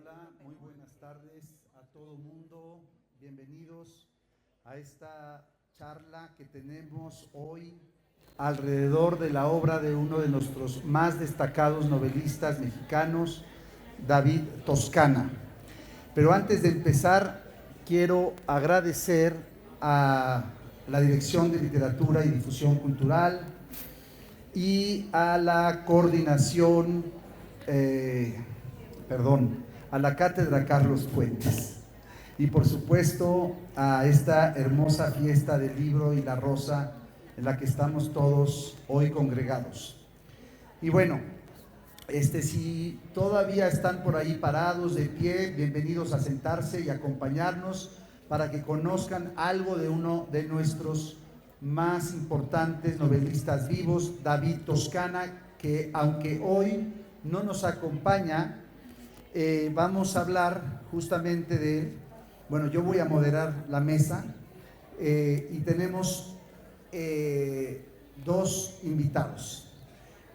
Hola, muy buenas tardes a todo mundo. Bienvenidos a esta charla que tenemos hoy alrededor de la obra de uno de nuestros más destacados novelistas mexicanos, David Toscana. Pero antes de empezar, quiero agradecer a la Dirección de Literatura y Difusión Cultural y a la coordinación, a la Cátedra Carlos Fuentes. Y por supuesto a esta hermosa fiesta del libro y la rosa en la que estamos todos hoy congregados. Y bueno, si todavía están por ahí parados de pie, bienvenidos a sentarse y acompañarnos para que conozcan algo de uno de nuestros más importantes novelistas vivos, David Toscana, que aunque hoy no nos acompaña, vamos a hablar justamente de él. Bueno, yo voy a moderar la mesa y tenemos dos invitados.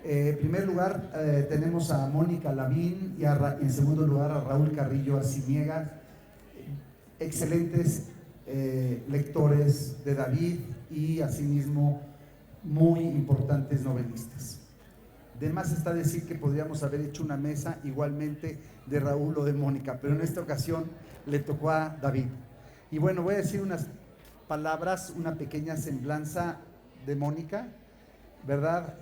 En primer lugar, tenemos a Mónica Lavín y en segundo lugar a Raúl Carrillo Arciniega, excelentes lectores de David y asimismo muy importantes novelistas. De más está decir que podríamos haber hecho una mesa igualmente de Raúl o de Mónica, pero en esta ocasión le tocó a David. Y bueno, voy a decir unas palabras, una pequeña semblanza de Mónica, ¿verdad?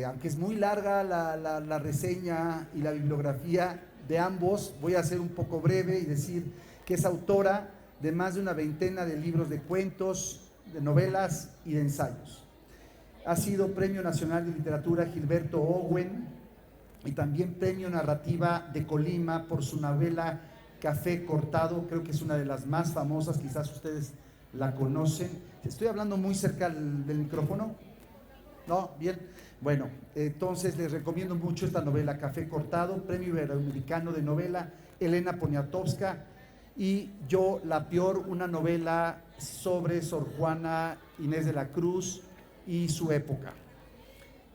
Aunque es muy larga la reseña y la bibliografía de ambos, voy a ser un poco breve y decir que es autora de más de una veintena de libros de cuentos, de novelas y de ensayos. Ha sido Premio Nacional de Literatura Gilberto Owen y también Premio Narrativa de Colima por su novela Café Cortado. Creo que es una de las más famosas, quizás ustedes la conocen. ¿Estoy hablando muy cerca del micrófono? ¿No? Bien. Bueno, entonces les recomiendo mucho esta novela Café Cortado, Premio Iberoamericano de Novela Elena Poniatowska, y Yo la Peor, una novela sobre Sor Juana Inés de la Cruz y su época.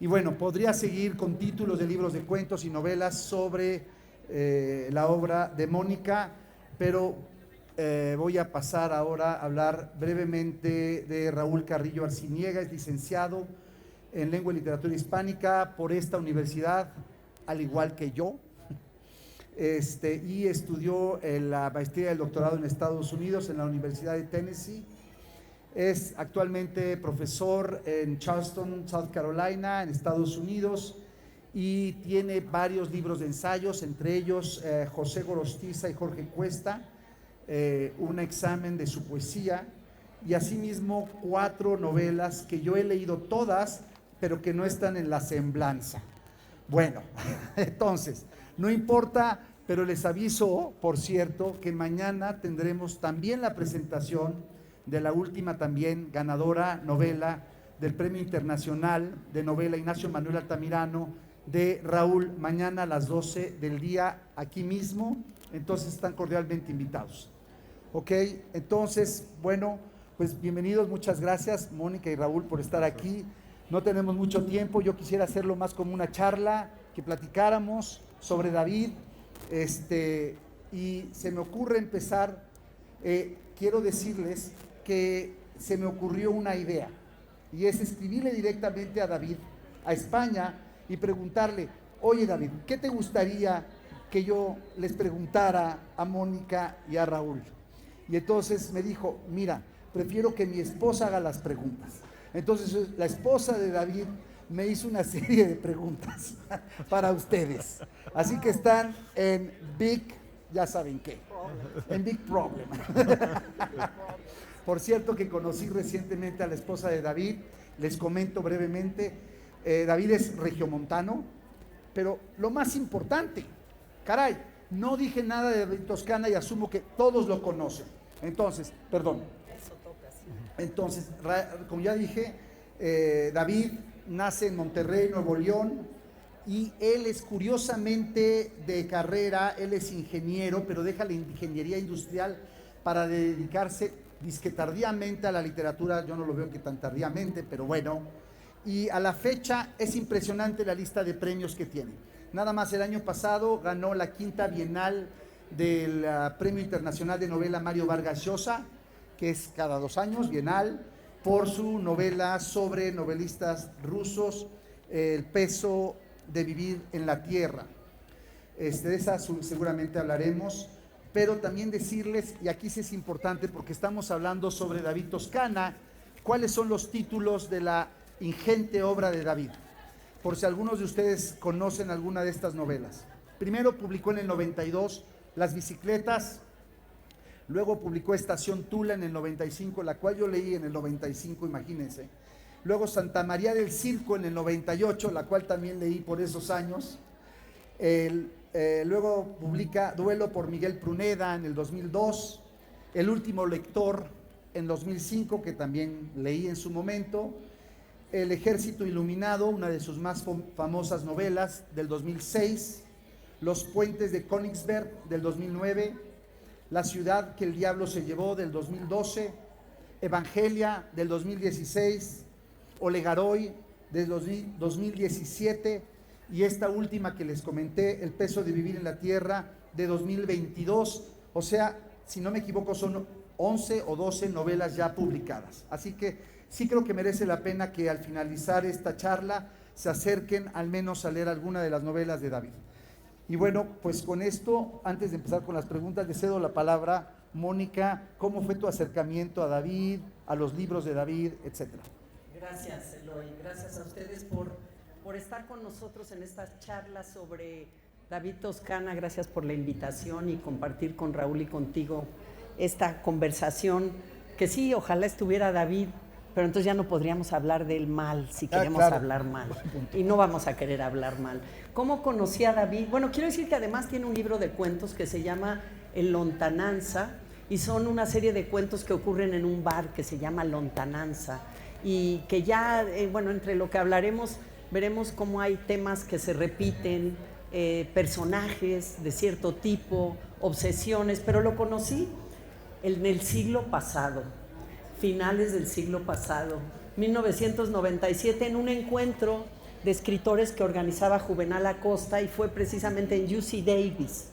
Y bueno, podría seguir con títulos de libros de cuentos y novelas sobre la obra de Mónica, pero voy a pasar ahora a hablar brevemente de Raúl Carrillo Arciniega. Es licenciado en Lengua y Literatura Hispánica por esta universidad, al igual que yo, y estudió la maestría y el doctorado en Estados Unidos en la Universidad de Tennessee. Es actualmente profesor en Charleston, South Carolina, en Estados Unidos, y tiene varios libros de ensayos, entre ellos José Gorostiza y Jorge Cuesta, un examen de su poesía, y asimismo 4 novelas que yo he leído todas, pero que no están en la semblanza. Bueno, entonces, no importa, pero les aviso, por cierto, que mañana tendremos también la presentación de la última también ganadora novela del Premio Internacional de Novela Ignacio Manuel Altamirano de Raúl, mañana a las 12 del día, aquí mismo. Entonces están cordialmente invitados. Ok, entonces, bueno, pues bienvenidos, muchas gracias Mónica y Raúl por estar aquí. No tenemos mucho tiempo, yo quisiera hacerlo más como una charla, que platicáramos sobre David, y se me ocurre empezar, quiero decirles que se me ocurrió una idea, y es escribirle directamente a David, a España, y preguntarle: oye David, ¿qué te gustaría que yo les preguntara a Mónica y a Raúl? Y entonces me dijo: mira, prefiero que mi esposa haga las preguntas. Entonces la esposa de David me hizo una serie de preguntas para ustedes. Así que están en Big, ya saben qué, en Big Problem. Por cierto que conocí recientemente a la esposa de David, les comento brevemente. David es regiomontano, pero lo más importante, caray, no dije nada de David Toscana y asumo que todos lo conocen. Entonces, como ya dije, David nace en Monterrey, Nuevo León, y él es curiosamente de carrera, él es ingeniero, pero deja la ingeniería industrial para dedicarse disque tardíamente a la literatura. Yo no lo veo que tan tardíamente, pero bueno, y a la fecha es impresionante la lista de premios que tiene. Nada más el año pasado ganó la 5ª Bienal del Premio Internacional de Novela Mario Vargas Llosa, que es cada 2 años, bienal, por su novela sobre novelistas rusos, El peso de vivir en la tierra. De esa seguramente hablaremos, pero también decirles, y aquí sí es importante porque estamos hablando sobre David Toscana, cuáles son los títulos de la ingente obra de David, por si algunos de ustedes conocen alguna de estas novelas. Primero publicó en el 92 Las bicicletas, luego publicó Estación Tula en el 95, la cual yo leí en el 95, imagínense. Luego Santa María del Circo en el 98, la cual también leí por esos años. Luego publica Duelo por Miguel Pruneda en el 2002, El último lector en 2005, que también leí en su momento, El ejército iluminado, una de sus más famosas novelas, del 2006, Los puentes de Königsberg del 2009, La ciudad que el diablo se llevó del 2012, Evangelia del 2016, Olegaroy del 2017 y esta última que les comenté, El peso de vivir en la tierra, de 2022. O sea, si no me equivoco, son 11 o 12 novelas ya publicadas. Así que sí creo que merece la pena que al finalizar esta charla se acerquen al menos a leer alguna de las novelas de David. Y bueno, pues con esto, antes de empezar con las preguntas, le cedo la palabra. Mónica, ¿cómo fue tu acercamiento a David, a los libros de David, etcétera? Gracias, Eloy. Gracias a ustedes por estar con nosotros en esta charla sobre David Toscana. Gracias por la invitación y compartir con Raúl y contigo esta conversación, que sí, ojalá estuviera David, pero entonces ya no podríamos hablar del mal si queremos claro. hablar mal. Y no vamos a querer hablar mal. ¿Cómo conocí a David? Bueno, quiero decir que además tiene un libro de cuentos que se llama El Lontananza, y son una serie de cuentos que ocurren en un bar que se llama Lontananza, y que ya, bueno, entre lo que hablaremos, veremos cómo hay temas que se repiten, personajes de cierto tipo, obsesiones, pero lo conocí en el siglo pasado, finales del siglo pasado, 1997, en un encuentro de escritores que organizaba Juvenal Acosta, y fue precisamente en UC Davis.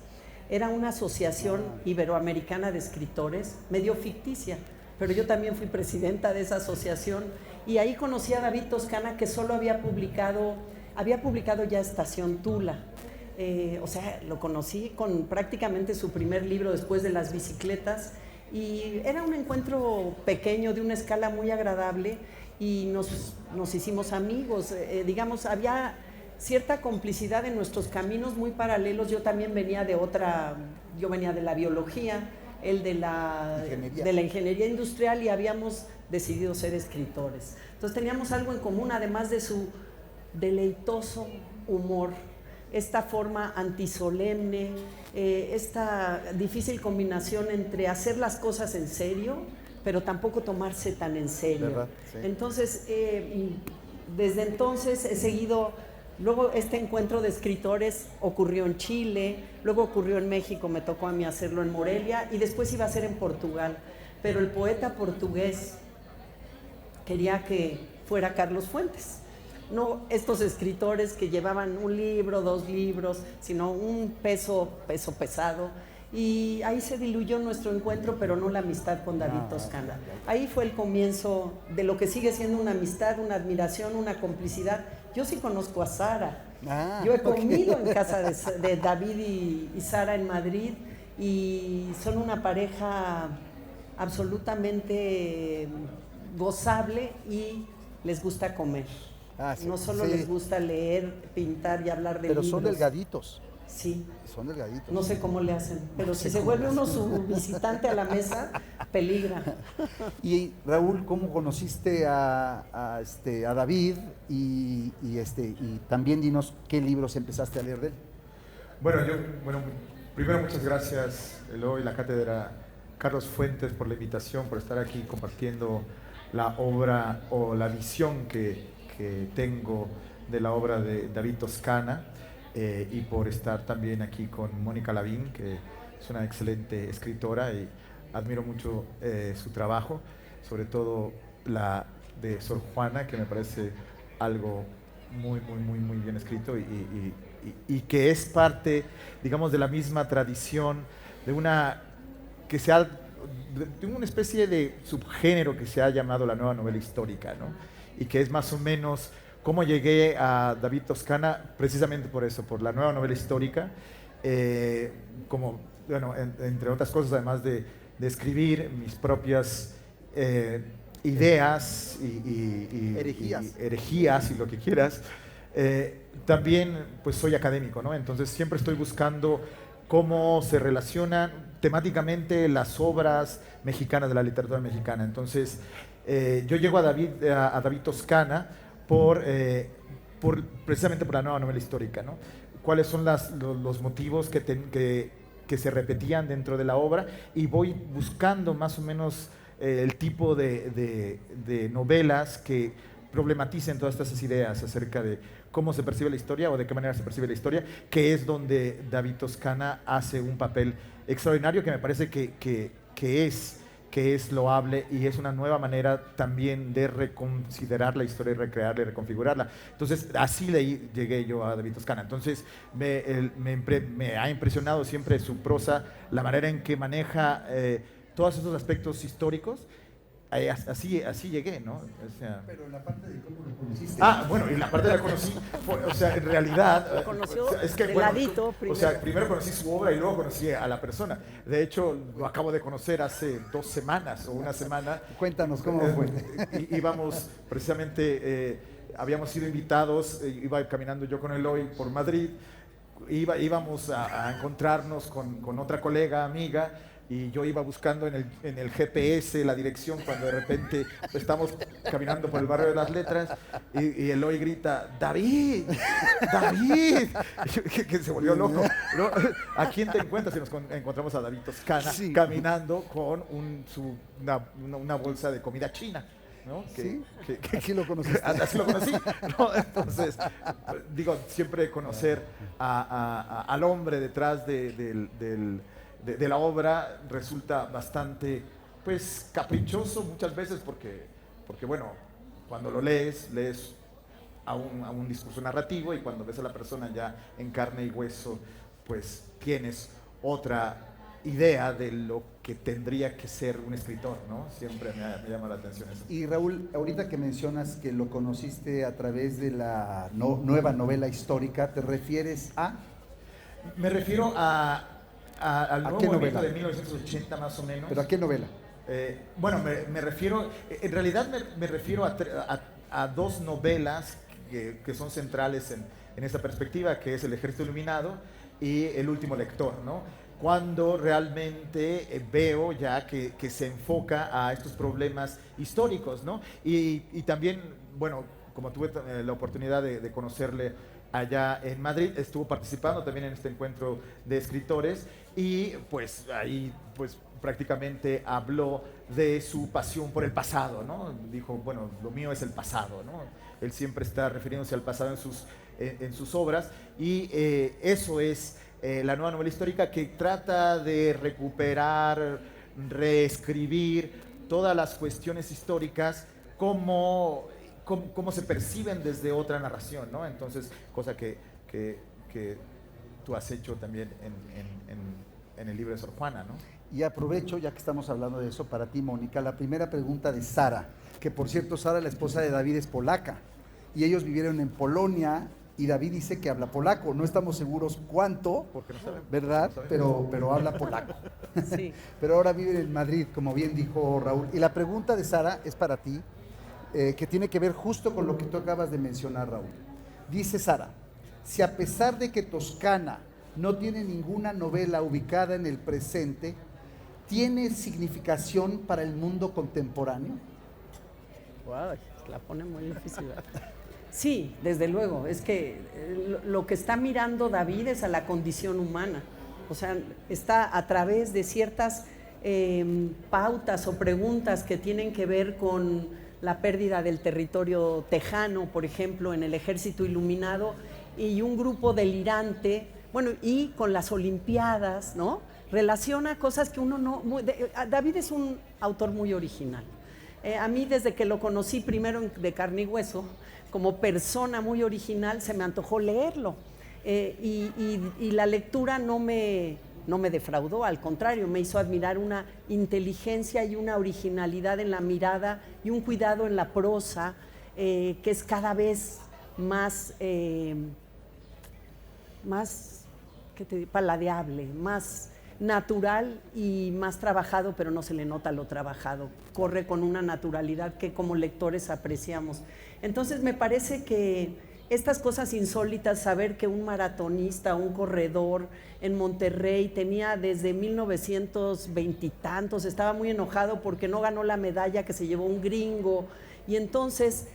Era una asociación iberoamericana de escritores, medio ficticia, pero yo también fui presidenta de esa asociación, y ahí conocí a David Toscana, que solo había publicado ya Estación Tula. O sea, lo conocí con prácticamente su primer libro después de Las bicicletas, y era un encuentro pequeño, de una escala muy agradable, y nos hicimos amigos. Digamos, había cierta complicidad en nuestros caminos muy paralelos. Yo también venía yo venía de la biología, él de la ingeniería industrial, y habíamos decidido ser escritores. Entonces teníamos algo en común, además de su deleitoso humor, esta forma antisolemne, esta difícil combinación entre hacer las cosas en serio, pero tampoco tomarse tan en serio. Sí. Entonces, desde entonces he seguido. Luego este encuentro de escritores ocurrió en Chile, luego ocurrió en México, me tocó a mí hacerlo en Morelia, y después iba a ser en Portugal. Pero el poeta portugués quería que fuera Carlos Fuentes. No estos escritores que llevaban un libro, 2 libros, sino un peso pesado. Y ahí se diluyó nuestro encuentro, pero no la amistad con David Toscana. Ahí fue el comienzo de lo que sigue siendo una amistad, una admiración, una complicidad. Yo sí conozco a Sara. Yo he comido en casa de David y Sara en Madrid, y son una pareja absolutamente gozable, y les gusta comer. Sí, no solo les gusta leer, pintar y hablar de libros. Pero son delgaditos. Sí. Son delgaditos. No sé cómo le hacen, pero si se vuelve uno su visitante a la mesa, peligra. Y Raúl, ¿cómo conociste a David? Y también dinos qué libros empezaste a leer de él. Bueno, primero muchas gracias, Eloy, la cátedra Carlos Fuentes, por la invitación, por estar aquí compartiendo la obra o la visión que tengo de la obra de David Toscana, y por estar también aquí con Mónica Lavín, que es una excelente escritora, y admiro mucho su trabajo, sobre todo la de Sor Juana, que me parece algo muy bien escrito, y que es parte, digamos, de la misma tradición de una especie de subgénero que se ha llamado la nueva novela histórica, ¿no? Y que es más o menos cómo llegué a David Toscana, precisamente por eso, por la nueva novela histórica, como, bueno, entre otras cosas, además de escribir mis propias ideas y herejías y lo que quieras, también pues soy académico, ¿no? Entonces siempre estoy buscando cómo se relacionan temáticamente las obras mexicanas de la literatura mexicana. Entonces, yo llego a David Toscana precisamente por la nueva novela histórica, ¿no? ¿Cuáles son los motivos que se repetían dentro de la obra? Y voy buscando más o menos el tipo de novelas que problematicen todas estas ideas acerca de cómo se percibe la historia o de qué manera se percibe la historia, que es donde David Toscana hace un papel extraordinario que me parece que es loable y es una nueva manera también de reconsiderar la historia y recrearla y reconfigurarla. Entonces, así llegué yo a David Toscana. Entonces, me ha impresionado siempre su prosa, la manera en que maneja todos esos aspectos históricos. Así llegué, ¿no? O sea, pero en la parte de cómo lo conociste. Bueno, y la parte de la conocí, o sea, en realidad... Lo conoció es que, de ladito primero. O sea, primero conocí su obra y luego conocí a la persona. De hecho, lo acabo de conocer hace 2 semanas o una semana. Cuéntanos cómo fue. Íbamos, precisamente, habíamos sido invitados, iba caminando yo con Eloy por Madrid, íbamos a encontrarnos con otra colega, amiga, y yo iba buscando en el GPS la dirección cuando de repente estamos caminando por el barrio de las Letras y Eloy grita, ¡David! ¡David! Que se volvió loco. ¿No? ¿A quién te encuentras? Y nos encontramos a David Toscana caminando con una bolsa de comida china. ¿No? Así lo conociste. Así lo conocí. ¿No? Entonces, digo, siempre conocer al hombre detrás de la obra resulta bastante, pues, caprichoso muchas veces porque bueno, cuando lo lees a un discurso narrativo y cuando ves a la persona ya en carne y hueso, pues tienes otra idea de lo que tendría que ser un escritor, ¿no? Siempre me llama la atención eso. Y Raúl, ahorita que mencionas que lo conociste a través de la nueva novela histórica, ¿te refieres a? Me refiero al nuevo movimiento de 1980 más o menos. ¿Pero a qué novela? Bueno, me refiero, en realidad me refiero a 2 novelas que son centrales en esta perspectiva, que es El Ejército Iluminado y El Último Lector, ¿no? Cuando realmente veo ya que se enfoca a estos problemas históricos, ¿no? Y también, bueno, como tuve la oportunidad de conocerle allá en Madrid, estuvo participando también en este encuentro de escritores y pues ahí pues prácticamente habló de su pasión por el pasado, ¿no? Dijo, bueno, lo mío es el pasado, ¿no? Él siempre está refiriéndose al pasado en sus obras y eso es la nueva novela histórica, que trata de recuperar, reescribir todas las cuestiones históricas como se perciben desde otra narración, ¿no? Entonces, cosa que tú has hecho también en el libro de Sor Juana, ¿no? Y aprovecho, ya que estamos hablando de eso, para ti, Mónica, la primera pregunta de Sara, que por cierto, Sara, la esposa de David, es polaca, y ellos vivieron en Polonia, y David dice que habla polaco. No estamos seguros cuánto, porque no saben, ¿verdad? No saben. Pero habla polaco. Sí. Pero ahora vive en Madrid, como bien dijo Raúl. Y la pregunta de Sara es para ti, que tiene que ver justo con lo que tú acabas de mencionar, Raúl. Dice Sara, si a pesar de que Toscana no tiene ninguna novela ubicada en el presente, ¿tiene significación para el mundo contemporáneo? Wow, la pone muy difícil. Sí, desde luego. Es que lo que está mirando David es a la condición humana. O sea, está a través de ciertas pautas o preguntas que tienen que ver con la pérdida del territorio tejano, por ejemplo, en el Ejército Iluminado, y un grupo delirante, bueno, y con las Olimpiadas, ¿no? Relaciona cosas que uno no... David es un autor muy original. A mí, desde que lo conocí primero de carne y hueso, como persona muy original, se me antojó leerlo. Y la lectura no me no me defraudó, al contrario, me hizo admirar una inteligencia y una originalidad en la mirada y un cuidado en la prosa que es cada vez más, paladeable, más natural y más trabajado, pero no se le nota lo trabajado. Corre con una naturalidad que como lectores apreciamos. Entonces me parece que estas cosas insólitas, saber que un maratonista, un corredor en Monterrey tenía desde 1920 y tantos, estaba muy enojado porque no ganó la medalla que se llevó un gringo, y entonces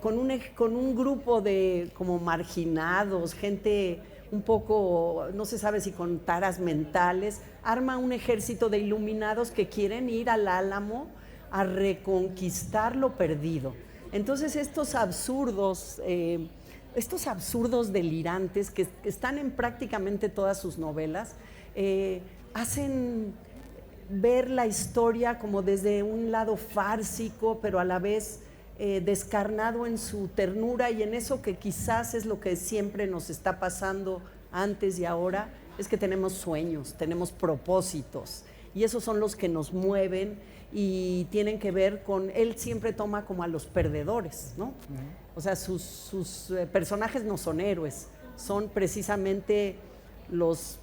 con un grupo de como marginados, gente un poco, no se sabe si con taras mentales, arma un ejército de iluminados que quieren ir al Álamo a reconquistar lo perdido. Entonces estos absurdos delirantes que están en prácticamente todas sus novelas, hacen ver la historia como desde un lado fársico, pero a la vez descarnado en su ternura, y en eso que quizás es lo que siempre nos está pasando antes y ahora, es que tenemos sueños, tenemos propósitos, y esos son los que nos mueven y tienen que ver con, él siempre toma como a los perdedores, ¿no? O sea, sus personajes no son héroes, son precisamente los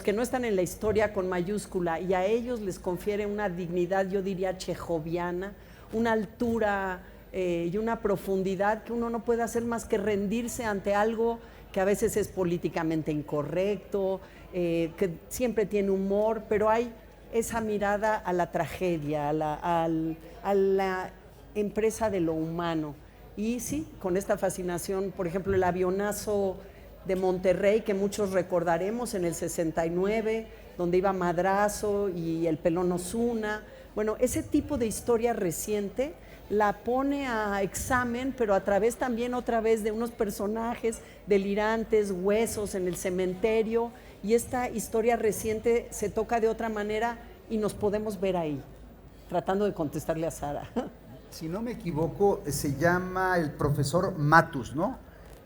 que no están en la historia con mayúscula, y a ellos les confiere una dignidad, yo diría chejoviana, una altura y una profundidad que uno no puede hacer más que rendirse ante algo que a veces es políticamente incorrecto, que siempre tiene humor, pero hay esa mirada a la tragedia, a la empresa de lo humano. Y sí, con esta fascinación, por ejemplo, el avionazo de Monterrey, que muchos recordaremos en el 69, donde iba Madrazo y el Pelón Osuna. Bueno, ese tipo de historia reciente la pone a examen, pero a través también otra vez de unos personajes delirantes, huesos en el cementerio, y esta historia reciente se toca de otra manera y nos podemos ver ahí, tratando de contestarle a Sara. Si no me equivoco, se llama el profesor Matus, ¿no?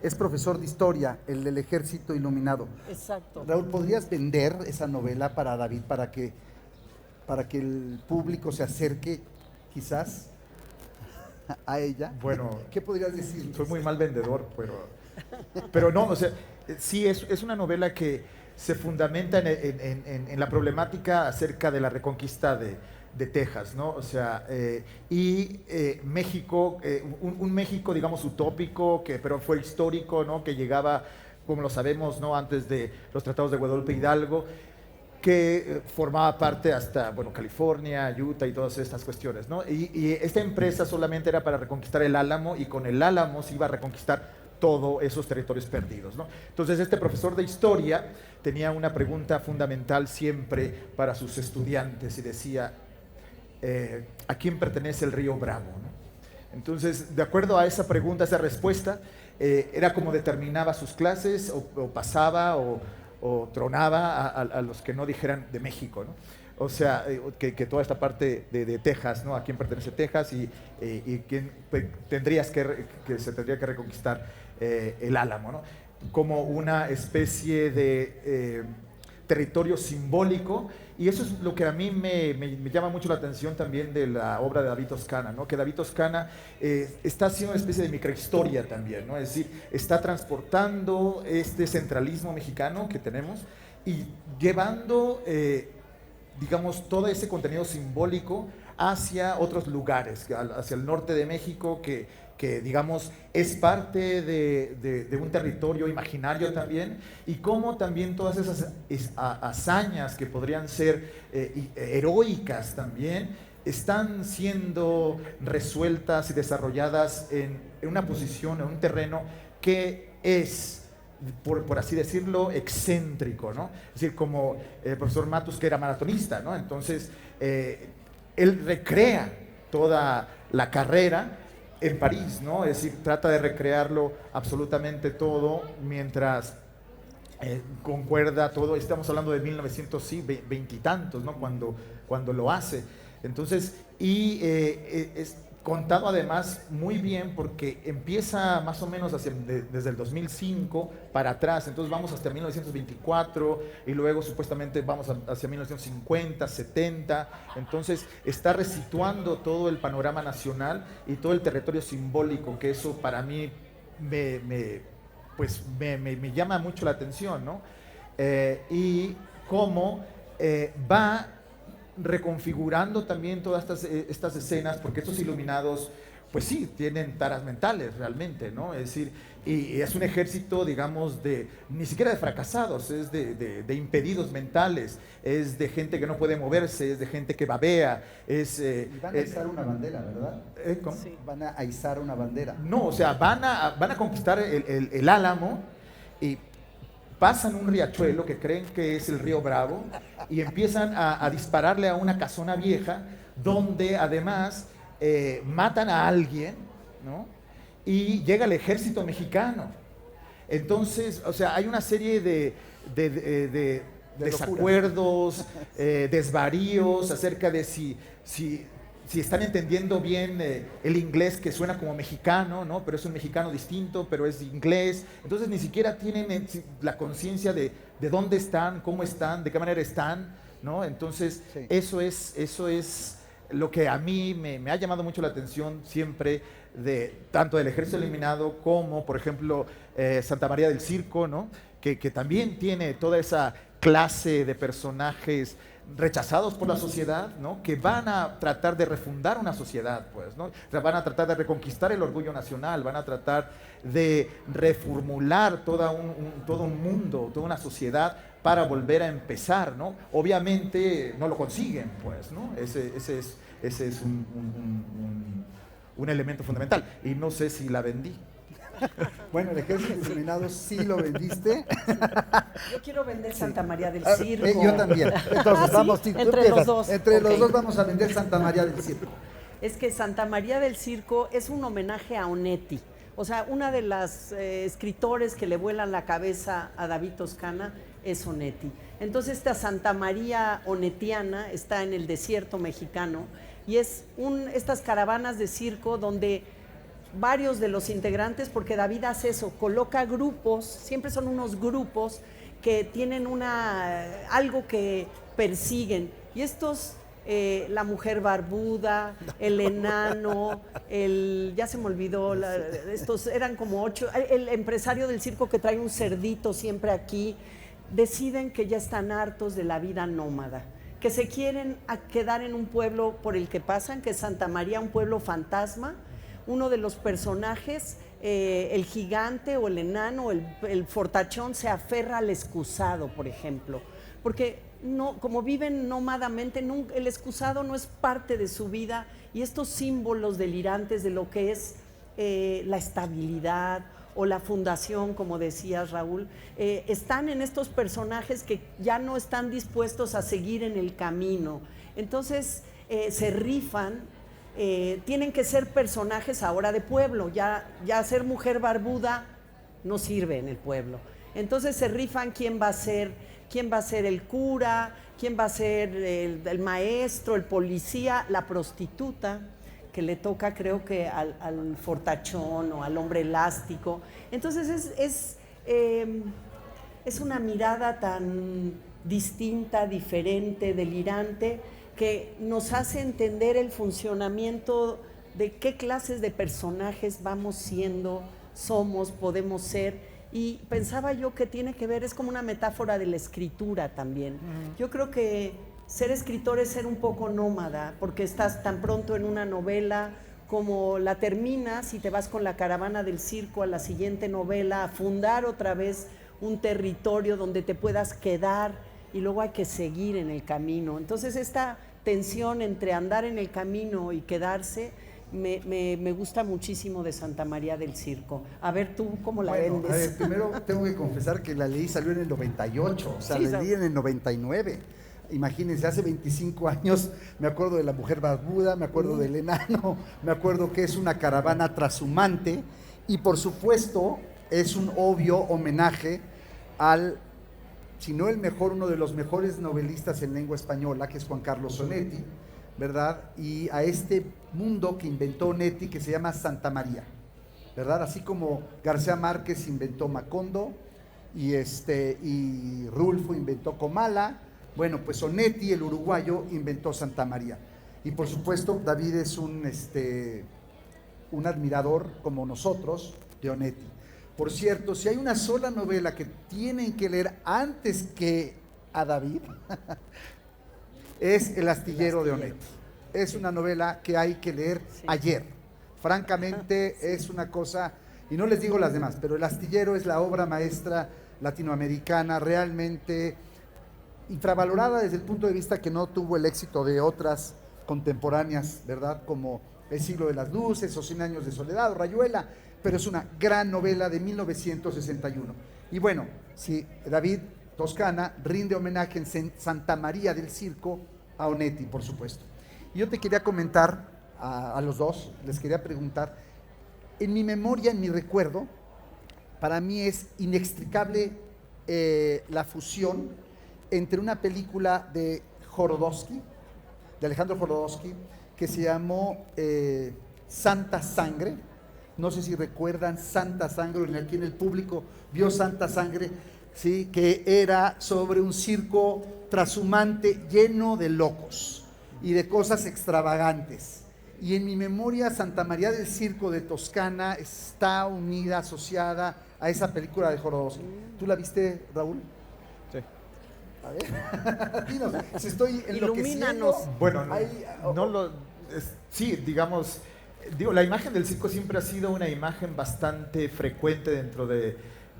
Es profesor de historia, el del Ejército Iluminado. Exacto. Raúl, ¿podrías vender esa novela para David, para que el público se acerque quizás a ella? Bueno, ¿qué podrías decir? Soy muy mal vendedor, pero no, o sea, sí es una novela que se fundamenta en la problemática acerca de la reconquista de Texas, ¿no? O sea, México, un México, digamos, utópico, pero fue histórico, ¿no? Que llegaba, como lo sabemos, ¿no? Antes de los tratados de Guadalupe Hidalgo, que formaba parte hasta, bueno, California, Utah y todas estas cuestiones, ¿no? Y esta empresa solamente era para reconquistar el Álamo, y con el Álamo se iba a reconquistar todos esos territorios perdidos, ¿no? Entonces este profesor de historia tenía una pregunta fundamental siempre para sus estudiantes y decía, ¿a quién pertenece el río Bravo, ¿no? Entonces, de acuerdo a esa pregunta, esa respuesta, era como determinaba sus clases, o pasaba o tronaba a los que no dijeran de México, ¿no? O sea, que toda esta parte de Texas, ¿no? ¿A quién pertenece Texas y quién que se tendría que reconquistar el Álamo, ¿no? Como una especie de territorio simbólico, y eso es lo que a mí me llama mucho la atención también de la obra de David Toscana, ¿no? Que David Toscana está haciendo una especie de microhistoria también, ¿no? Es decir, está transportando este centralismo mexicano que tenemos y llevando, digamos, todo ese contenido simbólico hacia otros lugares, hacia el norte de México, que digamos, es parte de un territorio imaginario también, y cómo también todas esas hazañas que podrían ser heroicas también, están siendo resueltas y desarrolladas en una posición, en un terreno que es, por así decirlo, excéntrico, ¿no? Es decir, como el profesor Matus, que era maratonista, ¿no? Entonces, él recrea toda la carrera en París, ¿no? Es decir, trata de recrearlo absolutamente todo mientras concuerda todo. Estamos hablando de 1920 y tantos, ¿no? Cuando lo hace. Entonces, contado además muy bien porque empieza más o menos desde el 2005 para atrás, entonces vamos hasta 1924 y luego supuestamente vamos hacia 1950, 70, entonces está resituando todo el panorama nacional y todo el territorio simbólico, que eso para mí me llama mucho la atención, ¿no? Y cómo va reconfigurando también todas estas escenas, porque estos iluminados, pues sí, tienen taras mentales realmente, ¿no? Es decir, y es un ejército, digamos, ni siquiera de fracasados, es de impedidos mentales, es de gente que no puede moverse, es de gente que babea, y van a izar una bandera, ¿verdad? ¿Cómo? Sí. Van a izar una bandera. No, o sea, van a conquistar el Álamo y pasan un riachuelo que creen que es el río Bravo y empiezan a dispararle a una casona vieja donde además matan a alguien, ¿no? Y llega el ejército mexicano. Entonces, o sea, hay una serie de desacuerdos, desvaríos acerca de si están entendiendo bien el inglés, que suena como mexicano, ¿no? Pero es un mexicano distinto, pero es inglés. Entonces ni siquiera tienen la conciencia de dónde están, cómo están, de qué manera están, ¿no? Entonces sí. Eso es lo que a mí me ha llamado mucho la atención siempre, tanto del Ejército Eliminado como, por ejemplo, Santa María del Circo, ¿no? Que también tiene toda esa clase de personajes rechazados por la sociedad, ¿no? Que van a tratar de refundar una sociedad, pues, ¿no? O sea, van a tratar de reconquistar el orgullo nacional, van a tratar de reformular todo un mundo, toda una sociedad para volver a empezar, ¿no? Obviamente no lo consiguen, pues, ¿no? Ese es un elemento fundamental, y no sé si la vendí. Bueno, el Ejército Iluminado sí lo vendiste. Yo quiero vender Santa María del Circo. Yo también. Entonces, vamos, ¿sí? Entre los dos. Entre los dos vamos a vender Santa María del Circo. Es que Santa María del Circo es un homenaje a Onetti. O sea, una de las escritores que le vuelan la cabeza a David Toscana es Onetti. Entonces, esta Santa María onetiana está en el desierto mexicano y es estas caravanas de circo donde varios de los integrantes, porque David hace eso, coloca grupos, siempre son unos grupos que tienen algo que persiguen. Y estos, la mujer barbuda, el enano, ya se me olvidó, estos eran como 8, el empresario del circo que trae un cerdito siempre aquí, deciden que ya están hartos de la vida nómada, que se quieren quedar en un pueblo por el que pasan, que es Santa María, un pueblo fantasma. Uno de los personajes, el gigante o el enano, el fortachón, se aferra al excusado, por ejemplo, porque no, como viven nómadamente, el excusado no es parte de su vida, y estos símbolos delirantes de lo que es la estabilidad o la fundación, como decías, Raúl, están en estos personajes que ya no están dispuestos a seguir en el camino. Entonces se rifan. Tienen que ser personajes ahora de pueblo, ya ser mujer barbuda no sirve en el pueblo. Entonces se rifan quién va a ser el cura, quién va a ser el maestro, el policía, la prostituta, que le toca creo que al fortachón o al hombre elástico. Entonces es una mirada tan distinta, diferente, delirante, que nos hace entender el funcionamiento de qué clases de personajes vamos siendo, somos, podemos ser. Y pensaba yo que tiene que ver, es como una metáfora de la escritura también. Yo creo que ser escritor es ser un poco nómada, porque estás tan pronto en una novela como la terminas y te vas con la caravana del circo a la siguiente novela, a fundar otra vez un territorio donde te puedas quedar, y luego hay que seguir en el camino. Entonces esta tensión entre andar en el camino y quedarse me gusta muchísimo de Santa María del Circo. A ver, ¿tú cómo la vendes? A ver, primero tengo que confesar que la leí, salió en el 98, o sea, sí, la leí en el 99. Imagínense, hace 25 años me acuerdo de la mujer barbuda, me acuerdo del enano, me acuerdo que es una caravana trashumante, y por supuesto es un obvio homenaje al, si no el mejor, uno de los mejores novelistas en lengua española, que es Juan Carlos Onetti, ¿verdad? Y a este mundo que inventó Onetti, que se llama Santa María, ¿verdad? Así como García Márquez inventó Macondo y Rulfo inventó Comala, bueno, pues Onetti, el uruguayo, inventó Santa María. Y por supuesto, David es un admirador, como nosotros, de Onetti. Por cierto, si hay una sola novela que tienen que leer antes que a David, es El astillero de Onetti. Es una novela que hay que leer ayer. Francamente, es una cosa, y no les digo las demás, pero El astillero es la obra maestra latinoamericana, realmente infravalorada desde el punto de vista que no tuvo el éxito de otras contemporáneas, ¿verdad? Como El siglo de las luces, o 100 años de soledad, o Rayuela, pero es una gran novela de 1961. Y bueno, si David Toscana rinde homenaje en Santa María del Circo a Onetti, por supuesto. Y yo te quería comentar a los dos, les quería preguntar, en mi memoria, en mi recuerdo, para mí es inextricable la fusión entre una película de Jodorowsky, de Alejandro Jodorowsky, que se llamó Santa Sangre. No sé si recuerdan Santa Sangre, aquí en el público vio Santa Sangre, ¿sí? Que era sobre un circo trashumante lleno de locos y de cosas extravagantes. Y en mi memoria, Santa María del Circo de Toscana está unida, asociada a esa película de Jodorowsky. ¿Tú la viste, Raúl? Sí. A ver, dinos, si estoy ilumínanos. Bueno, sí, digamos, la imagen del circo siempre ha sido una imagen bastante frecuente dentro de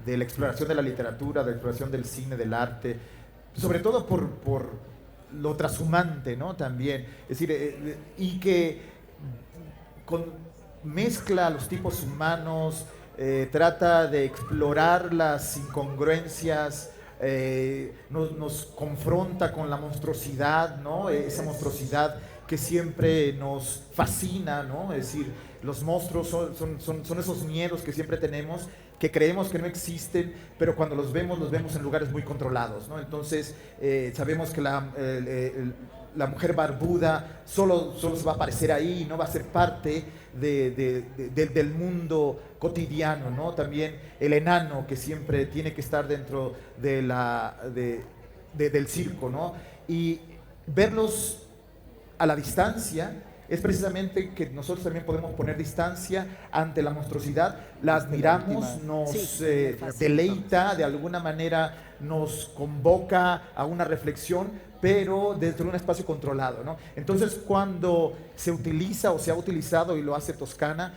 la exploración de la literatura, de la exploración del cine, del arte, sobre todo por lo trashumante, ¿no? También, es decir, y que mezcla a los tipos humanos, trata de explorar las incongruencias, nos confronta con la monstruosidad, ¿no? Esa monstruosidad que siempre nos fascina, ¿no? Es decir, los monstruos son esos miedos que siempre tenemos, que creemos que no existen, pero cuando los vemos en lugares muy controlados, ¿no? Entonces, sabemos que la mujer barbuda solo se va a aparecer ahí, no va a ser parte del mundo cotidiano, ¿no? También el enano que siempre tiene que estar dentro del circo, ¿no? Y verlos a la distancia es precisamente que nosotros también podemos poner distancia ante la monstruosidad, la admiramos, nos deleita, de alguna manera nos convoca a una reflexión, pero dentro de un espacio controlado, ¿no? Entonces, cuando se utiliza o se ha utilizado, y lo hace Toscana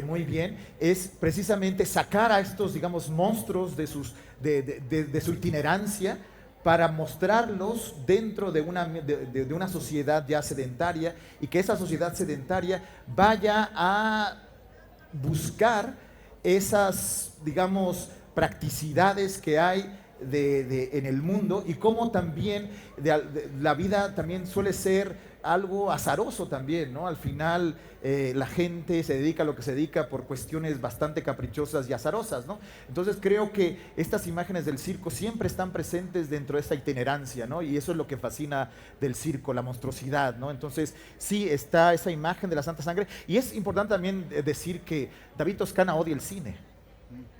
muy bien, es precisamente sacar a estos, digamos, monstruos de su itinerancia, para mostrarlos dentro de una sociedad ya sedentaria, y que esa sociedad sedentaria vaya a buscar esas, digamos, practicidades que hay en el mundo, y cómo también la vida también suele ser algo azaroso también, ¿no? Al final la gente se dedica a lo que se dedica por cuestiones bastante caprichosas y azarosas, ¿no? Entonces creo que estas imágenes del circo siempre están presentes dentro de esta itinerancia, ¿no? Y eso es lo que fascina del circo, la monstruosidad, ¿no? Entonces sí está esa imagen de la Santa Sangre, y es importante también decir que David Toscana odia el cine.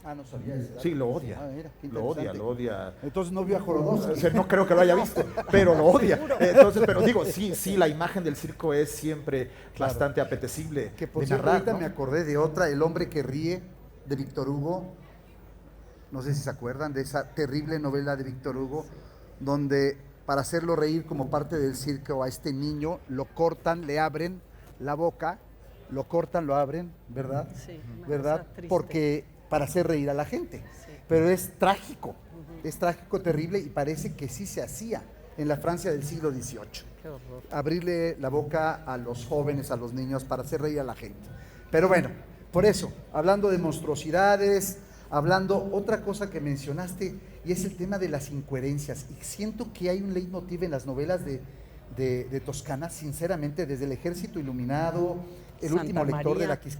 Ah, no sabía eso. Sí, lo odia. Ah, mira, lo odia. Entonces no vio a Jodorowsky. O sea, no creo que lo haya visto, pero lo odia. Entonces, pero digo, sí, la imagen del circo es siempre bastante apetecible que por de cierto, narrar, ahorita ¿no? me acordé de otra, El hombre que ríe, de Víctor Hugo. No sé si se acuerdan de esa terrible novela de Víctor Hugo, donde para hacerlo reír como parte del circo a este niño, lo cortan, le abren la boca, lo cortan, lo abren, ¿verdad? Sí, ¿verdad? Porque para hacer reír a la gente. Sí. Pero es trágico, terrible, y parece que sí se hacía en la Francia del siglo XVIII. Qué horror. Abrirle la boca a los jóvenes, a los niños, para hacer reír a la gente. Pero bueno, por eso, hablando de monstruosidades, hablando otra cosa que mencionaste, y es el tema de las incoherencias. Y siento que hay un leitmotiv en las novelas de Toscana, sinceramente, desde El ejército iluminado, El Santa último lector, María, de la que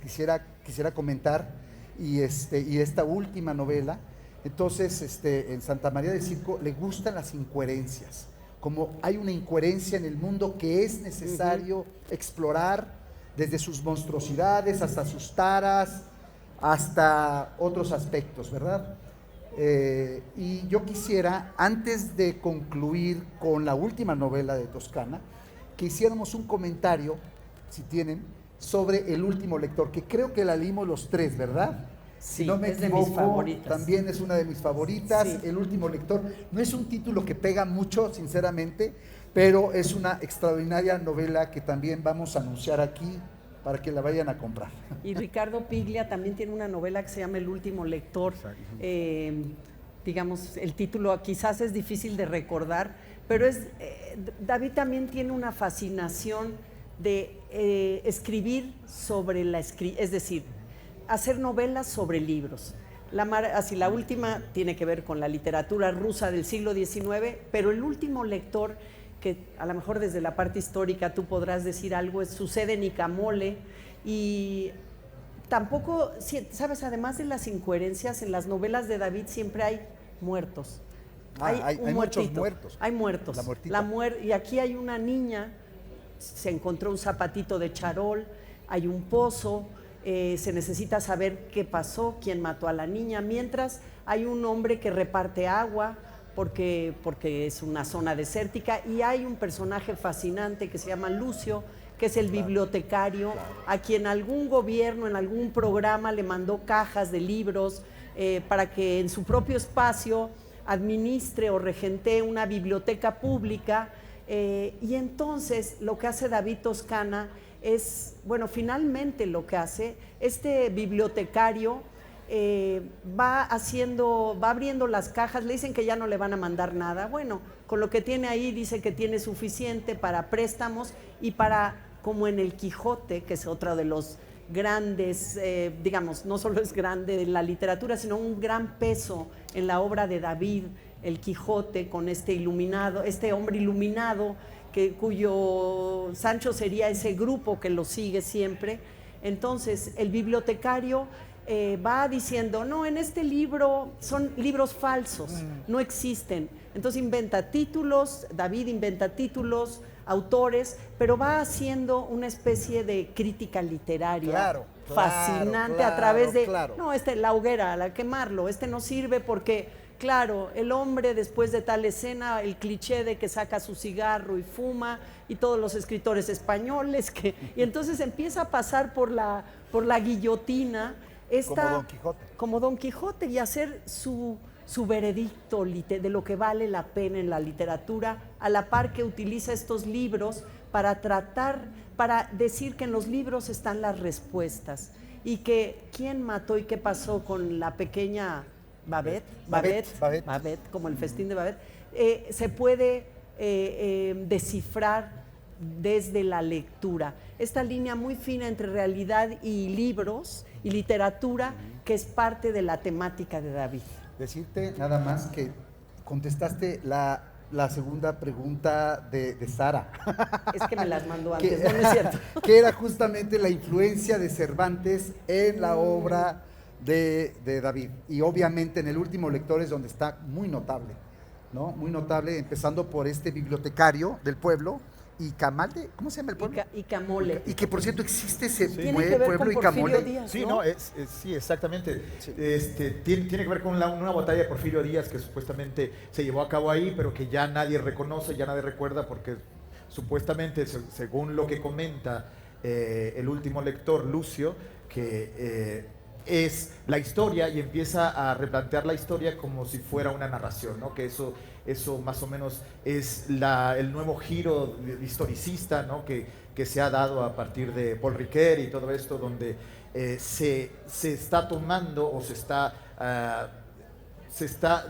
quisiera comentar, y esta última novela. Entonces, en Santa María del Circo le gustan las incoherencias, como hay una incoherencia en el mundo que es necesario explorar desde sus monstruosidades hasta sus taras, hasta otros aspectos, ¿verdad? Y yo quisiera, antes de concluir con la última novela de Toscana, que hiciéramos un comentario, si tienen, sobre El último lector, que creo que la leímos los tres, ¿verdad? Sí, Si no me es equivoco, de mis favoritas. también es una de mis favoritas, Sí. El último lector. No es un título que pega mucho, sinceramente, pero es una extraordinaria novela que también vamos a anunciar aquí para que la vayan a comprar. Y Ricardo Piglia también tiene una novela que se llama El último lector. Digamos, el título quizás es difícil de recordar, pero David también tiene una fascinación de escribir sobre es decir, hacer novelas sobre libros. Así, la última tiene que ver con la literatura rusa del siglo XIX, pero El último lector, que a lo mejor desde la parte histórica tú podrás decir algo, sucede en Icamole, y tampoco, sabes, además de las incoherencias, en las novelas de David siempre hay muertos. Hay muchos muertos. Hay muertos. Y aquí hay una niña, se encontró un zapatito de charol, hay un pozo, se necesita saber qué pasó, quién mató a la niña, mientras hay un hombre que reparte agua porque es una zona desértica, y hay un personaje fascinante que se llama Lucio, que es el bibliotecario, a quien algún gobierno en algún programa le mandó cajas de libros para que en su propio espacio administre o regentee una biblioteca pública, y entonces lo que hace David Toscana es, bueno, finalmente lo que hace, este bibliotecario va abriendo las cajas, le dicen que ya no le van a mandar nada, bueno, con lo que tiene ahí dice que tiene suficiente para préstamos y para, como en el Quijote, que es otro de los grandes, digamos, no solo es grande en la literatura, sino un gran peso en la obra de David, el Quijote, con este hombre iluminado, cuyo Sancho sería ese grupo que lo sigue siempre. Entonces el bibliotecario va diciendo, no, en este libro son libros falsos, no existen. Entonces David inventa títulos, autores, pero va haciendo una especie de crítica literaria fascinante a través de, no, la hoguera, a quemarlo, no sirve porque... Claro, el hombre después de tal escena, el cliché de que saca su cigarro y fuma, y todos los escritores españoles, y entonces empieza a pasar por la guillotina. Como Don Quijote, y hacer su veredicto de lo que vale la pena en la literatura, a la par que utiliza estos libros para decir que en los libros están las respuestas, y que quién mató y qué pasó con la pequeña... Babette, como el festín de Babette, se puede descifrar desde la lectura. Esta línea muy fina entre realidad y libros y literatura, que es parte de la temática de David. Decirte nada más que contestaste la segunda pregunta de Sara. Es que me las mandó antes, no es cierto. Que era justamente la influencia de Cervantes en la obra de David, y obviamente en El último lector es donde está muy notable, ¿no? Muy notable, empezando por este bibliotecario del pueblo, Icamole, ¿cómo se llama el pueblo? Icamole. Y que por cierto existe ese pueblo Icamole. Díaz, sí, ¿no? Sí, exactamente. Sí. Tiene que ver con una batalla de Porfirio Díaz que supuestamente se llevó a cabo ahí, pero que ya nadie reconoce, ya nadie recuerda, porque supuestamente, según lo que comenta el último lector, Lucio, que es la historia, y empieza a replantear la historia como si fuera una narración, ¿no? Que eso más o menos es el nuevo giro historicista, ¿no? que se ha dado a partir de Paul Ricoeur y todo esto, donde se está tomando o se está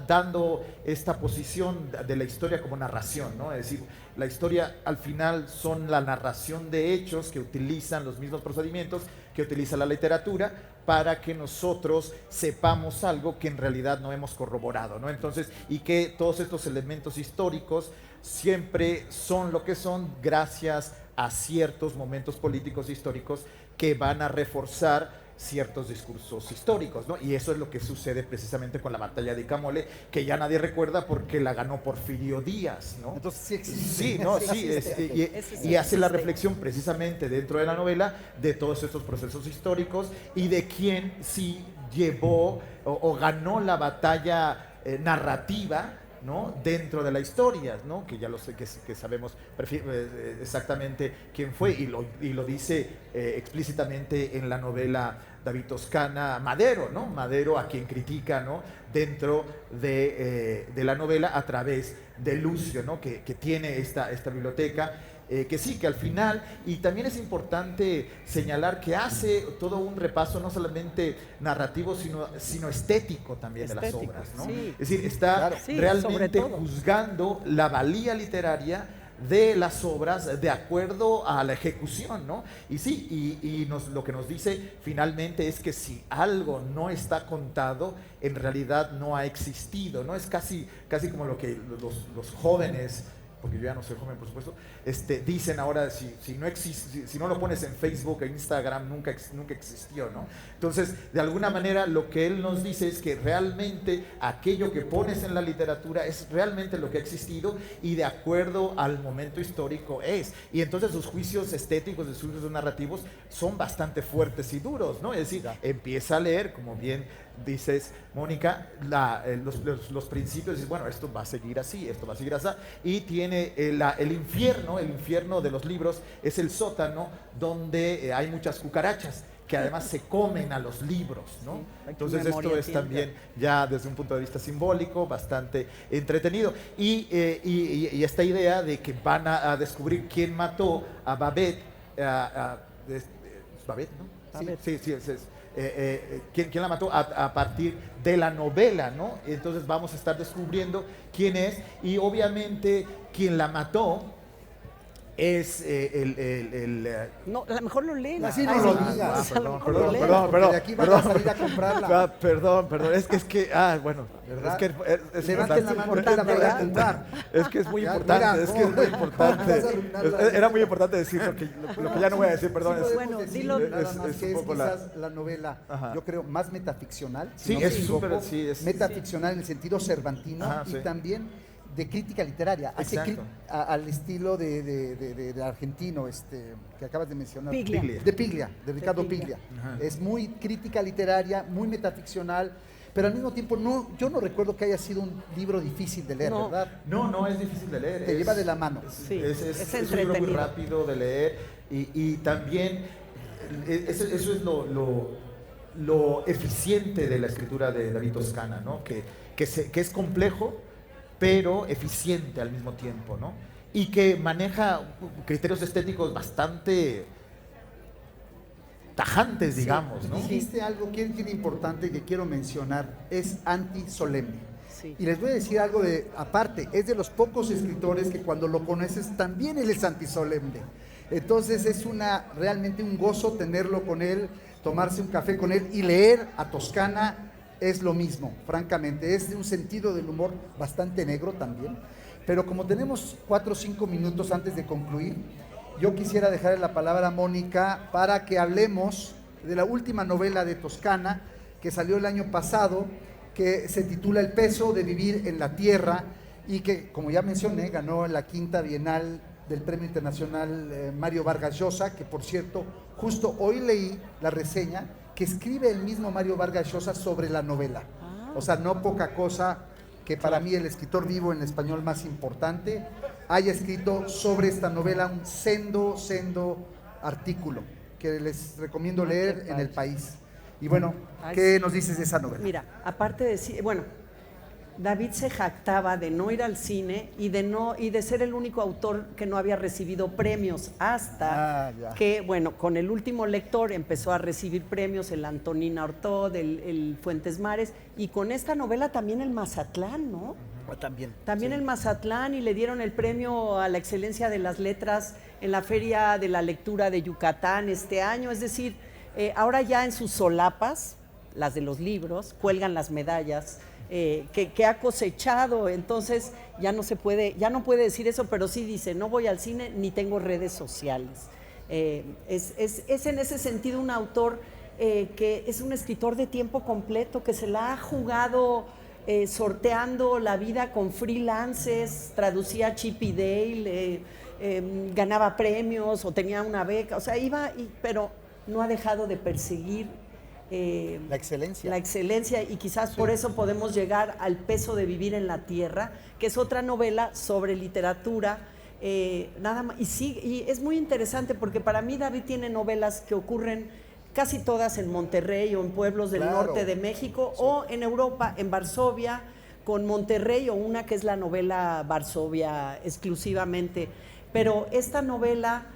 dando esta posición de la historia como narración, ¿no? Es decir, la historia al final son la narración de hechos que utilizan los mismos procedimientos que utiliza la literatura para que nosotros sepamos algo que en realidad no hemos corroborado, ¿no? Entonces, y que todos estos elementos históricos siempre son lo que son gracias a ciertos momentos políticos históricos que van a reforzar ciertos discursos históricos, ¿no? Y eso es lo que sucede precisamente con la batalla de Camole, que ya nadie recuerda porque la ganó Porfirio Díaz, ¿no? Entonces sí existe. Sí, no, sí, y hace la reflexión precisamente dentro de la novela de todos estos procesos históricos y de quién sí llevó o ganó la batalla narrativa, ¿no? Dentro de la historia, ¿no? Que ya lo sé, que sabemos exactamente quién fue y lo dice explícitamente en la novela David Toscana Madero, ¿no? Madero, a quien critica, ¿no? Dentro de la novela a través de Lucio, ¿no? Que tiene esta biblioteca. Que sí, que al final, y también es importante señalar que hace todo un repaso no solamente narrativo, sino estético también de las obras, ¿no? Sí. Es decir, está realmente juzgando la valía literaria de las obras de acuerdo a la ejecución, ¿no? Y sí, lo que nos dice finalmente es que si algo no está contado, en realidad no ha existido, ¿no? Es casi como lo que los jóvenes, porque yo ya no soy joven, por supuesto, dicen ahora, si no existe, si no lo pones en Facebook e Instagram, nunca existió, ¿no? Entonces, de alguna manera, lo que él nos dice es que realmente aquello que pones en la literatura es realmente lo que ha existido y de acuerdo al momento histórico es. Y entonces sus juicios estéticos, sus juicios narrativos son bastante fuertes y duros, ¿no? Es decir, empieza a leer, como bien dices, Mónica, los principios, y bueno, esto va a seguir así, esto va a seguir así, y tiene el infierno de los libros es el sótano donde hay muchas cucarachas que además se comen a los libros, ¿no? Entonces esto es también ya desde un punto de vista simbólico bastante entretenido y esta idea de que van a descubrir quién mató a Babet, Babet, ¿no? Babet. Sí, quién la mató a partir de la novela, ¿no? Entonces vamos a estar descubriendo quién es y obviamente quien la mató es No, a lo mejor lo leen. Así no lo digas. Perdón. De aquí van a salir a comprarla. Perdón, es que bueno, ¿verdad? es Levanten la mano, la voy a comprar. Es que es muy Ya, importante, mira, es que es muy importante. vas a arruinar la- Era muy importante decir lo que ya no voy a decir, perdón. Sí, es- podemos Bueno, decir dilo. nada más es que un es poco quizás la novela, Ajá. yo creo, más metaficcional. Sí, no me es equivoco, súper, sí, es- metaficcional en el sentido cervantino Ajá, y sí. también de crítica literaria. Hace Exacto. al estilo de argentino que acabas de mencionar. Piglia. De Piglia, de Ricardo Piglia. Piglia. Ajá. Es muy crítica literaria, muy metaficcional, pero al mismo tiempo yo no recuerdo que haya sido un libro difícil de leer, No. ¿verdad? No es difícil de leer. Te lleva de la mano. Sí, es es un libro muy entretenido. rápido de leer y también eso es lo eficiente de la escritura de David Toscana, ¿no? Que es complejo, pero eficiente al mismo tiempo, ¿no? Y que maneja criterios estéticos bastante tajantes, digamos, ¿no? Dijiste algo que es bien importante que quiero mencionar, es antisolemne. Sí. Y les voy a decir algo aparte, es de los pocos escritores que cuando lo conoces también él es antisolemne. Entonces es realmente un gozo tenerlo con él, tomarse un café con él y leer a Toscana es lo mismo, francamente. Es de un sentido del humor bastante negro también. Pero como tenemos 4 o 5 minutos antes de concluir, yo quisiera dejarle la palabra a Mónica para que hablemos de la última novela de Toscana que salió el año pasado, que se titula El peso de vivir en la tierra y que, como ya mencioné, ganó la 5ª Bienal del Premio Internacional Mario Vargas Llosa, que por cierto, justo hoy leí la reseña que escribe el mismo Mario Vargas Llosa sobre la novela. O sea, no poca cosa que para mí el escritor vivo en español más importante haya escrito sobre esta novela un sendo artículo que les recomiendo leer en El País. Y bueno, ¿qué nos dices de esa novela? Mira, aparte de bueno, David se jactaba de no ir al cine y de ser el único autor que no había recibido premios hasta que, bueno, con El último lector empezó a recibir premios, el Antonina Ortod, el Fuentes Mares, y con esta novela también el Mazatlán, ¿no? También el Mazatlán, y le dieron el premio a la excelencia de las letras en la Feria de la Lectura de Yucatán este año. Es decir, ahora ya en sus solapas, las de los libros, cuelgan las medallas que ha cosechado. Entonces ya no puede decir eso, pero sí dice: no voy al cine ni tengo redes sociales. Es en ese sentido un autor que es un escritor de tiempo completo, que se la ha jugado sorteando la vida con freelances, traducía a Chip y Dale, ganaba premios o tenía una beca, o sea, pero no ha dejado de perseguir la excelencia. La excelencia, y quizás por eso podemos llegar al Peso de vivir en la tierra, que es otra novela sobre literatura, nada más, y es muy interesante porque para mí David tiene novelas que ocurren casi todas en Monterrey o en pueblos del norte de México, o en Europa, en Varsovia, con Monterrey, o una que es la novela Varsovia exclusivamente. Pero esta novela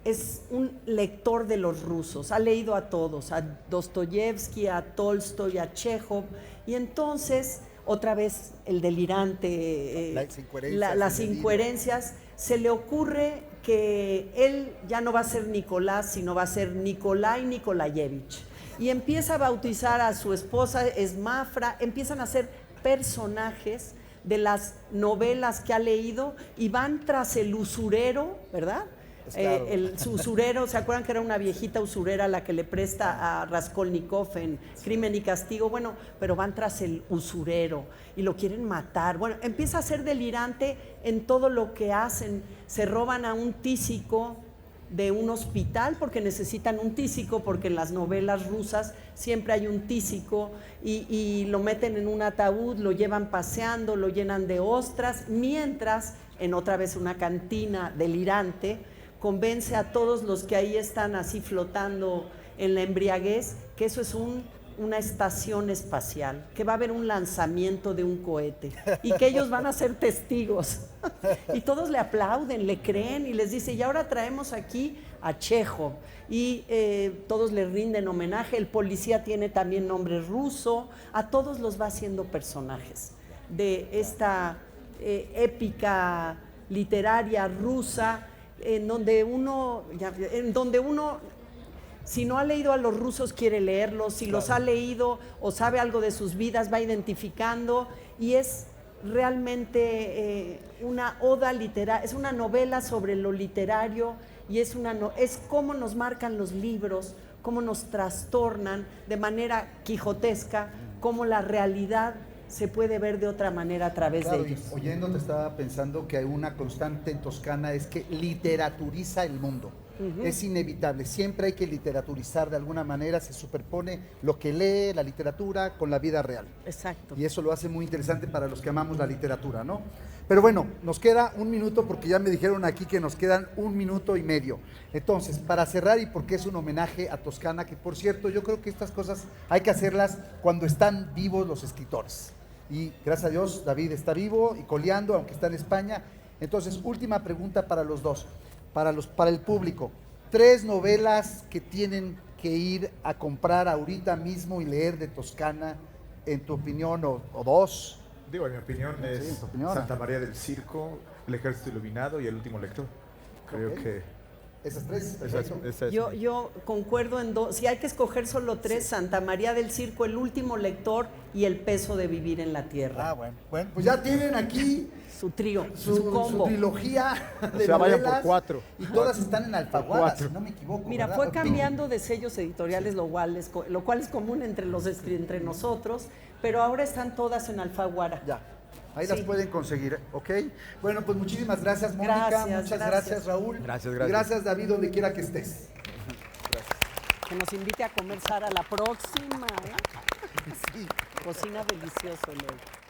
es un lector de los rusos, ha leído a todos, a Dostoyevsky, a Tolstoy, a Chekhov, y entonces, otra vez, el delirante, las incoherencias, se le ocurre que él ya no va a ser Nicolás, sino va a ser Nikolai Nikolayevich. Y empieza a bautizar a su esposa Esmafra, empiezan a ser personajes de las novelas que ha leído y van tras el usurero, ¿verdad? Claro. El usurero, ¿se acuerdan que era una viejita usurera la que le presta a Raskolnikov en Crimen y Castigo? Bueno, pero van tras el usurero y lo quieren matar. Bueno, empieza a ser delirante en todo lo que hacen. Se roban a un tísico de un hospital porque necesitan un tísico, porque en las novelas rusas siempre hay un tísico, y lo meten en un ataúd, lo llevan paseando, lo llenan de ostras, mientras en otra vez una cantina delirante convence a todos los que ahí están así flotando en la embriaguez que eso es una estación espacial, que va a haber un lanzamiento de un cohete y que ellos van a ser testigos. Y todos le aplauden, le creen y les dice, y ahora traemos aquí a Chekhov, y todos le rinden homenaje. El policía tiene también nombre ruso, a todos los va haciendo personajes de esta épica literaria rusa, en donde uno, si no ha leído a los rusos, quiere leerlos, si los ha leído o sabe algo de sus vidas, va identificando, y es realmente una oda literaria, es una novela sobre lo literario, y es cómo nos marcan los libros, cómo nos trastornan de manera quijotesca, cómo la realidad se puede ver de otra manera a través de ellos. Oyéndote estaba pensando que hay una constante en Toscana, es que literaturiza el mundo. Es inevitable, siempre hay que literaturizar de alguna manera, se superpone lo que lee la literatura con la vida real. Exacto. Y eso lo hace muy interesante para los que amamos la literatura, ¿no? Pero bueno, nos queda un minuto porque ya me dijeron aquí que nos quedan 1 minuto y medio. Entonces, para cerrar, y porque es un homenaje a Toscana, que por cierto, yo creo que estas cosas hay que hacerlas cuando están vivos los escritores. Y gracias a Dios, David está vivo y coleando, aunque está en España. Entonces, última pregunta para los dos. Para el público, 3 novelas que tienen que ir a comprar ahorita mismo y leer de Toscana, en tu opinión, o 2. Digo, en mi opinión es Santa María del Circo, El Ejército Iluminado y El Último Lector. Creo que... ¿Esas 3? Yo concuerdo en 2. Si hay que escoger solo 3, Santa María del Circo, El Último Lector y El Peso de vivir en la tierra. Ah, bueno, pues ya tienen aquí su trío, su combo. Su trilogía de novelas, vayan por 4. Y todas están en Alfaguara, si no me equivoco. Mira, ¿verdad? fue cambiando de sellos editoriales, lo cual es común entre nosotros, pero ahora están todas en Alfaguara. Ya. Ahí las pueden conseguir, ¿ok? Bueno, pues muchísimas gracias, Mónica. Muchas gracias, Raúl. Gracias. Y gracias, David, donde quiera que estés. Gracias. Que nos invite a comer, Sara, la próxima. Sí. Cocina delicioso, Leo.